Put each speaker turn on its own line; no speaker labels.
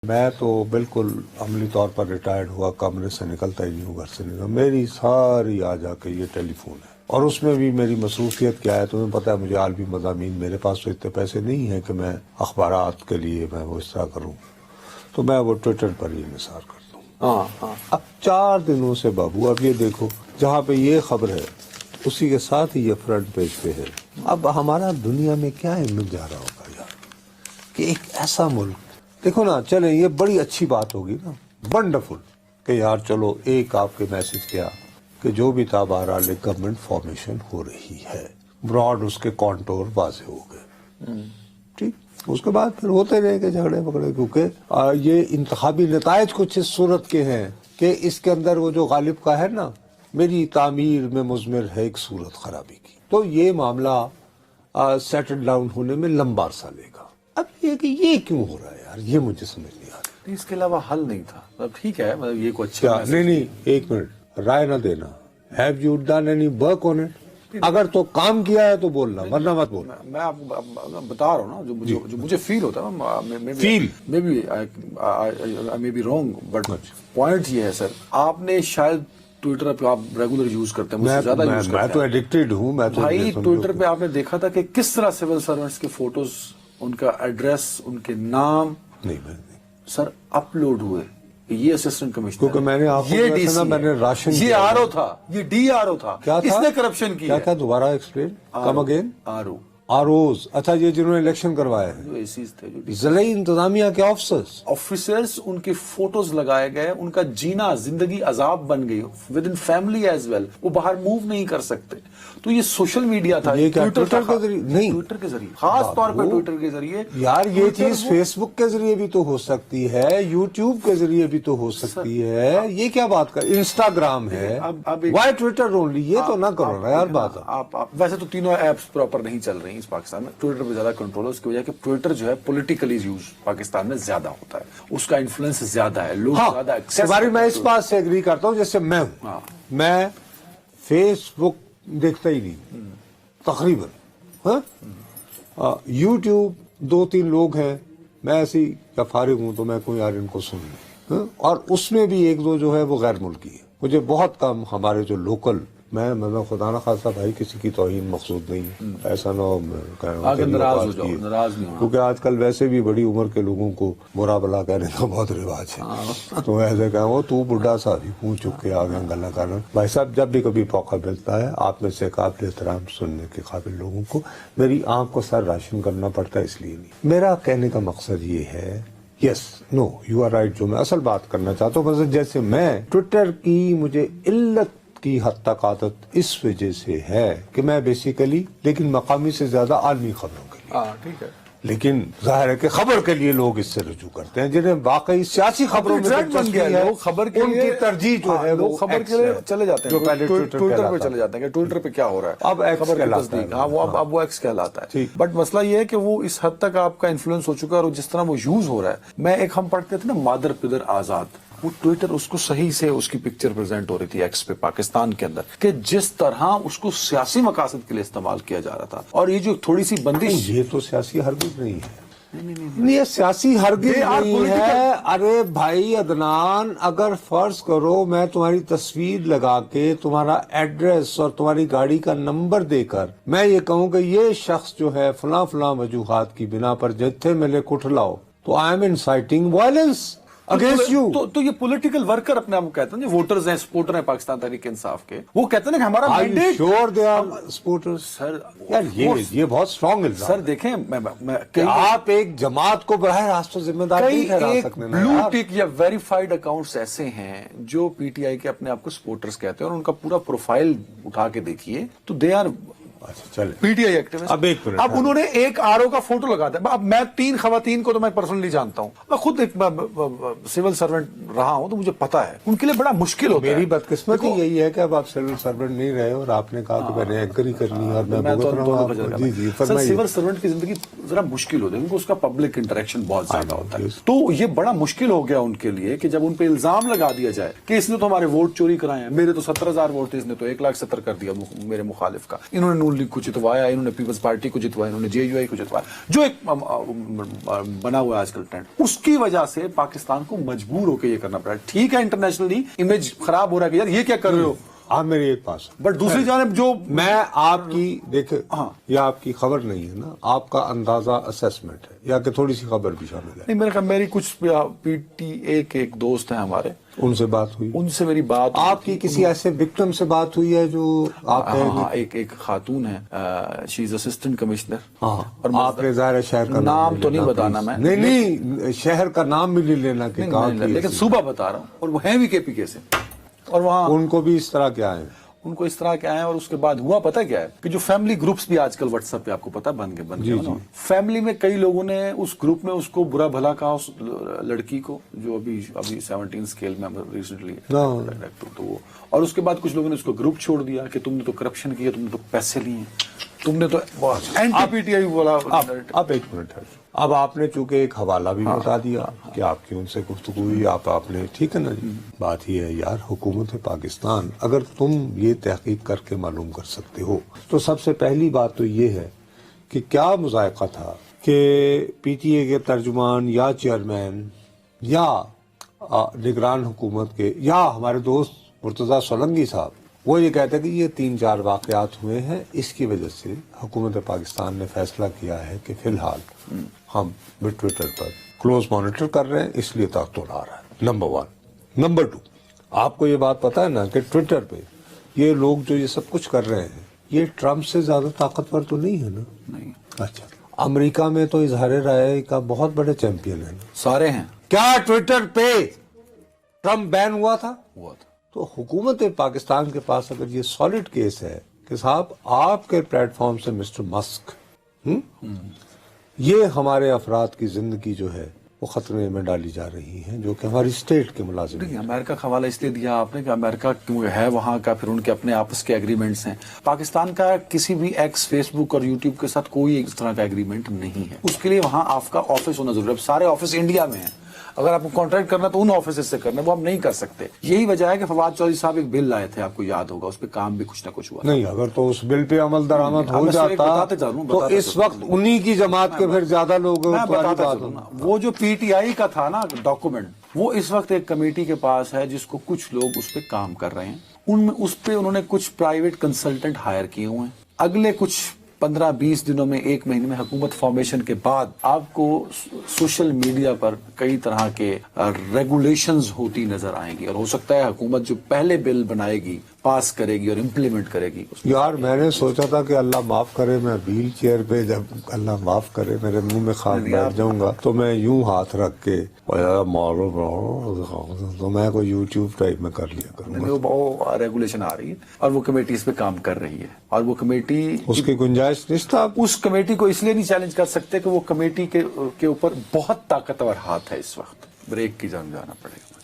میں تو بالکل عملی طور پر ریٹائرڈ ہوا، کمرے سے نکلتا ہی نہیں ہوں، گھر سے نکلتا، میری ساری آ جا کے یہ ٹیلی فون ہے، اور اس میں بھی میری مصروفیت کیا ہے تمہیں پتہ ہے، مجھے عالمی مضامین، میرے پاس تو اتنے پیسے نہیں ہیں کہ میں اخبارات کے لیے میں وہ اس طرح کروں، تو میں وہ ٹویٹر پر ہی نثار کرتا ہوں۔ اب 4 دنوں سے بابو اب یہ دیکھو، جہاں پہ یہ خبر ہے اسی کے ساتھ ہی یہ فرنٹ پیج پہ ہے۔ اب ہمارا دنیا میں کیا امیج جا رہا ہوگا یار، کہ ایک ایسا ملک، دیکھو نا، چلیں یہ بڑی اچھی بات ہوگی نا، ونڈرفل، کہ یار چلو ایک آپ کے میسج کیا کہ جو بھی تھا بہرحال ایک گورنمنٹ فارمیشن ہو رہی ہے، براڈ اس کے کانٹور واضح ہو گئے، ٹھیک۔ اس کے بعد پھر ہوتے رہے کہ جھگڑے پکڑے، کیونکہ یہ انتخابی نتائج کچھ اس صورت کے ہیں کہ اس کے اندر وہ جو غالب کا ہے نا، میری تعمیر میں مضمر ہے ایک صورت خرابی کی، تو یہ معاملہ سیٹل ڈاؤن ہونے میں لمبا عرصہ لے گا۔ اب یہ کہ یہ کیوں ہو رہا ہے یار، یہ مجھے سمجھ نہیں آ رہا۔
اس کے علاوہ حل نہیں تھا، مطلب ٹھیک ہے، مطلب یہ کوئی اچھا
نہیں، ایک منٹ، رائے نہ دینا، have you done any work on it? اگر تو کام کیا ہے تو بولنا، ورنہ مت بولنا۔
میں آپ بتا رہا ہوں نا جو مجھے فیل ہوتا ہے،
feel
may be wrong, but point یہ ہے سر، آپ نے شاید ٹویٹر پہ آپ ریگولر یوز کرتے ہیں، مجھ سے زیادہ یوز کرتے ہیں،
میں تو ایڈکٹیڈ ہوں، میں تو
بھائی ٹویٹر پہ آپ نے دیکھا تھا کہ کس طرح سول سرونٹس کے فوٹوز، ان کا ایڈریس، ان کے نام
نہیں
سر اپلوڈ ہوئے، یہ اسسٹنٹ کمشنر،
کیونکہ میں نے آپ کو
یہ ڈی سی،
میں نے راشن،
یہ آر او تھا، یہ ڈی آر او تھا،
کیا
اس نے کرپشن کی
کیا دوبارہ explain, come again.
R O
ROs, اچھا، یہ جنہوں نے الیکشن کروائے ہیں،
جو ایسیز تھے، جو
ضلعی انتظامیہ کے
آفیسرز، ان کے فوٹوز لگائے گئے، ان کا جینا، زندگی عذاب بن گئی، with in family is well, وہ باہر موو نہیں کر سکتے۔ تو یہ سوشل میڈیا تھا،
یہ کیا ٹویٹر کے ذریعے؟ نہیں،
ٹویٹر کے ذریعے، خاص طور پہ ٹویٹر کے ذریعے۔
یار یہ چیز فیس بک کے ذریعے بھی تو ہو سکتی ہے، یوٹیوب کے ذریعے بھی تو ہو سکتی ہے، یہ کیا بات کر، انسٹاگرام ہے، وائی ٹویٹر اونلی، یہ تو نہ کرو نا یار بات۔
آپ ویسے تو تینوں ایپس پراپر نہیں چل رہی اس پاکستان میں، ٹویٹر پہ زیادہ کنٹرول ہے، اس کی وجہ کہ ٹویٹر جو ہے پولیٹیکلی یوز پاکستان میں زیادہ ہوتا ہے، اس کا انفلوئنس زیادہ ہے، لوگ زیادہ ایکسیس۔
میں اس بات سے ایگری کرتا ہوں، جیسے میں ہوں، میں فیس بک دیکھتا ہی نہیں تقریباً، یوٹیوب 2-3 لوگ ہیں، میں ایسی یا فارغ ہوں تو میں کوئی یار ان کو سن لوں، اور اس میں بھی 1-2 جو ہے وہ غیر ملکی ہے، مجھے بہت کم ہمارے جو لوکل، میں خدا نہ خاصا بھائی کسی کی توہین مقصود نہیں ہے، ایسا نہ ہو
ناراض نہیں،
کیونکہ آج کل ویسے بھی بڑی عمر کے لوگوں کو برا بلا کہنے کا بہت رواج ہے، تو ایسے کہوں تو بڈھا سا بھی منہ چک کے آگے گلا کرنا۔ بھائی صاحب، جب بھی کبھی موقع ملتا ہے، آپ میں سے قابل احترام سننے کے قابل لوگوں کو میری آنکھ کو سر راشن کرنا پڑتا ہے، اس لیے نہیں۔ میرا کہنے کا مقصد یہ ہے، یس، نو، یو آر رائٹ، جو میں اصل بات کرنا چاہتا ہوں، مثلا جیسے میں ٹویٹر کی مجھے علت کی حد تک عادت اس وجہ سے ہے کہ میں بیسیکلی، لیکن مقامی سے زیادہ عالمی خبروں کے لیے،
ٹھیک ہے،
لیکن ظاہر ہے کہ خبر کے لیے لوگ اس سے رجوع کرتے ہیں، جنہیں واقعی سیاسی خبروں میں دلچسپی ہے،
خبر کے
ان کی ترجیح جو ہے وہ
خبر کے لیے چلے جاتے ہیں،
جو پہلے
ٹویٹر پہ چلے جاتے ہیں کہ ٹویٹر پہ کیا ہو رہا ہے،
اب ایکس کہلاتا ہے،
اب وہ ایکس کہلاتا ہے۔ بٹ مسئلہ یہ ہے کہ وہ اس حد تک آپ کا انفلوئنس ہو چکا ہے، اور جس طرح وہ یوز ہو رہا ہے، میں ایک، ہم پڑھتے تھے نا مادر پدر آزاد، وہ ٹویٹر اس کو صحیح سے اس کی پکچر پریزنٹ ہو رہی تھی ایکس پہ پاکستان کے اندر، کہ جس طرح اس کو سیاسی مقاصد کے لیے استعمال کیا جا رہا تھا، اور یہ جو تھوڑی سی بندش،
یہ تو سیاسی ہرگز نہیں ہے، یہ سیاسی ہرگز نہیں ہے۔ ارے بھائی عدنان، اگر فرض کرو میں تمہاری تصویر لگا کے تمہارا ایڈریس اور تمہاری گاڑی کا نمبر دے کر میں یہ کہوں کہ یہ شخص جو ہے فلاں فلاں وجوہات کی بنا پر جتھے ملے کٹھلاؤ، تو I am inciting violence against you.
تو یہ پولیٹیکل ورکر اپنے آپ کو کہتے ہیں، جو ووٹرز ہیں، سپورٹر ہیں پاکستان تحریک انصاف کے، وہ کہتے ہیں کہ ہمارا مینڈیٹ،
شور دے آر سپورٹرز۔
سر
یار یہ بہت اسٹرانگ الزام
سر دیکھیں،
کہ آپ ایک جماعت کو براہ راست ذمہ دار نہیں ٹھہرا سکتے۔
بلو ٹک یا ویریفائڈ اکاؤنٹس ایسے ہیں جو پی ٹی آئی کے اپنے آپ کو سپورٹرز کہتے ہیں، اور ان کا پورا پروفائل اٹھا کے دیکھیے تو they R P T I activist. اب انہوں نے ایک آر او کا فوٹو لگا دیا۔ اب میں 3 خواتین کو تو میں پرسنلی جانتا ہوں، میں خود ایک سول سرونٹ رہا ہوں، تو مجھے پتا ہے ان کے لیے بڑا مشکل ہوتا ہے۔
میری بدقسمتی یہی ہے کہ اب آپ سول سرونٹ نہیں رہے، اور آپ نے کہا کہ میں نے اینکری کرنی ہے، اور میں بھگت رہا ہوں۔ جی
سول سرونٹ کی زندگی ذرا مشکل ہوتی ہے، ان کو اس کا پبلک انٹریکشن بہت زیادہ ہوتا ہے، تو یہ بڑا مشکل ہو گیا ان کے لیے کہ جب ان پہ الزام لگا دیا جائے کہ اس نے تو ہمارے ووٹ چوری کرائے ہیں، میرے تو 70,000 ووٹ تھے، اس نے تو 1,70,000 کر دیا میرے مخالف کا، انہوں نے نون لیگ کو جتوایا, انہوں نے پیپلز پارٹی کو جتوایا, انہوں نے JUI کو جتوایا, جو ایک بنا ہوا ہے آج کل ٹرینڈ, اس کی وجہ سے پاکستان کو مجبور ہو کے یہ کرنا پڑا. ٹھیک ہے انٹرنیشنلی امیج خراب ہو رہا ہے کہ یار یہ کیا کر رہے ہو,
آپ میری ایک بات سن,
بٹ دوسری جانب جو
میں آپ کی دیکھیں, یہ آپ کی خبر نہیں ہے نا, آپ کا اندازہ اسیسمنٹ ہے, یا کہ تھوڑی سی خبر بھی شامل ہے.
نہیں, میرے خیال میری کچھ PTA کے ایک دوست ہیں ہمارے,
ان سے بات ہوئی,
ان سے میری بات,
آپ کی کسی ایسے وکٹم سے بات ہوئی ہے جو آپ
ہاں ایک خاتون ہے, شی از اسسٹنٹ کمشنر,
اور آپ نے ظاہر شہر کا
نام تو نہیں بتانا میں,
نہیں شہر کا نام بھی نہیں لینا کہ کہاں کی,
لیکن صوبہ بتا رہا ہوں, اور وہ ہیں بھی KPK سے, اور وہاں
ان کو بھی اس طرح کیا ہے,
ان کو اس طرح کیا ہے. اور اس کے بعد ہوا پتہ کیا ہے کہ جو فیملی گروپس بھی آج کل واٹس ایپ پہ آپ کو پتا بن گئے فیملی میں کئی لوگوں نے اس گروپ میں اس کو برا بھلا کہا, اس لڑکی کو جو ابھی 17 اسکیل میں ریسنٹلی, تو وہ, اور اس کے بعد کچھ لوگوں نے اس کو گروپ چھوڑ دیا کہ تم نے تو کرپشن کیا, تم نے تو پیسے لیے, تم نے تو اینٹی PTI بولا.
اب ایک منٹ ہے, اب آپ نے چونکہ ایک حوالہ بھی بتا دیا کہ آپ کی ان سے گفتگو ہوئی, آپ نے, ٹھیک ہے نا جی, بات یہ ہے یار, حکومت پاکستان اگر تم یہ تحقیق کر کے معلوم کر سکتے ہو تو سب سے پہلی بات تو یہ ہے کہ کیا مذائقہ تھا کہ PTA کے ترجمان یا چیئرمین یا نگران حکومت کے یا ہمارے دوست مرتضیٰ سولنگی صاحب وہ یہ کہتے ہیں کہ یہ 3-4 واقعات ہوئے ہیں, اس کی وجہ سے حکومت پاکستان نے فیصلہ کیا ہے کہ فی الحال ہم ٹویٹر پر کلوز مانیٹر کر رہے ہیں, اس لیے تعطل آ رہا ہے. نمبر 1. نمبر 2, آپ کو یہ بات پتا ہے نا کہ ٹویٹر پہ یہ لوگ جو یہ سب کچھ کر رہے ہیں یہ ٹرمپ سے زیادہ طاقتور تو نہیں ہے نا؟
نہیں.
اچھا, امریکہ میں تو اظہار رائے کا بہت بڑے چیمپئن ہیں,
سارے ہیں.
کیا ٹویٹر پہ ٹرمپ بین ہوا تھا؟
ہوا تھا.
تو حکومت پاکستان کے پاس اگر یہ سالڈ کیس ہے کہ صاحب آپ کے پلیٹ فارم سے مسٹر مسک یہ ہمارے افراد کی زندگی جو ہے وہ خطرے میں ڈالی جا رہی ہیں جو کہ ہماری اسٹیٹ کے ملازم ہیں.
امریکہ کا حوالہ اس لیے دیا آپ نے کہ امریکہ کیوں ہے وہاں کا, پھر ان کے اپنے آپس کے ایگریمنٹس ہیں. پاکستان کا کسی بھی ایکس فیس بک اور یوٹیوب کے ساتھ کوئی اس طرح کا ایگریمنٹ نہیں ہے. اس کے لیے وہاں آپ کا آفس ہونا ضروری ہے. اب سارے آفس انڈیا میں ہیں, اگر آپ کو کانٹریکٹ کرنا تو ان آفیسز سے کرنا, وہ ہم نہیں کر سکتے. یہی وجہ ہے کہ فواد چودھری صاحب ایک بل لائے تھے, آپ کو یاد ہوگا, اس پہ کام بھی کچھ نہ کچھ ہوا
نہیں. اگر تو اس بل پہ عمل درآمد ہو جاتا تو اس وقت انہی کی جماعت کے پھر زیادہ لوگ,
وہ جو PTI کا تھا نا ڈاکومنٹ, وہ اس وقت ایک کمیٹی کے پاس ہے جس کو کچھ لوگ اس پہ کام کر رہے ہیں. ان میں اس پہ انہوں نے کچھ پرائیویٹ کنسلٹنٹ ہائر کیے ہوئے ہیں. اگلے کچھ 15-20 دنوں میں, 1 مہینے میں حکومت فارمیشن کے بعد آپ کو سوشل میڈیا پر کئی طرح کے ریگولیشنز ہوتی نظر آئیں گی, اور ہو سکتا ہے حکومت جو پہلے بل بنائے گی, پاس کرے گی اور امپلیمنٹ کرے گی.
یار میں نے سوچا تھا کہ اللہ معاف کرے میں ویل چیئر پہ جب اللہ معاف کرے میرے منہ میں خاک بیٹھ جاؤں گا تو میں یوں ہاتھ رکھ کے مارو تو میں کوئی یوٹیوب ٹائپ میں کر لیا کروں گا.
وہ ریگولیشن آ رہی ہے اور وہ کمیٹی اس پہ کام کر رہی ہے, اور وہ کمیٹی
اس کی گنجائش نہیں تھا.
اس کمیٹی کو اس لیے نہیں چیلنج کر سکتے کہ وہ کمیٹی کے اوپر بہت طاقتور ہاتھ ہے. اس وقت بریک کی جان جانا پڑے گا.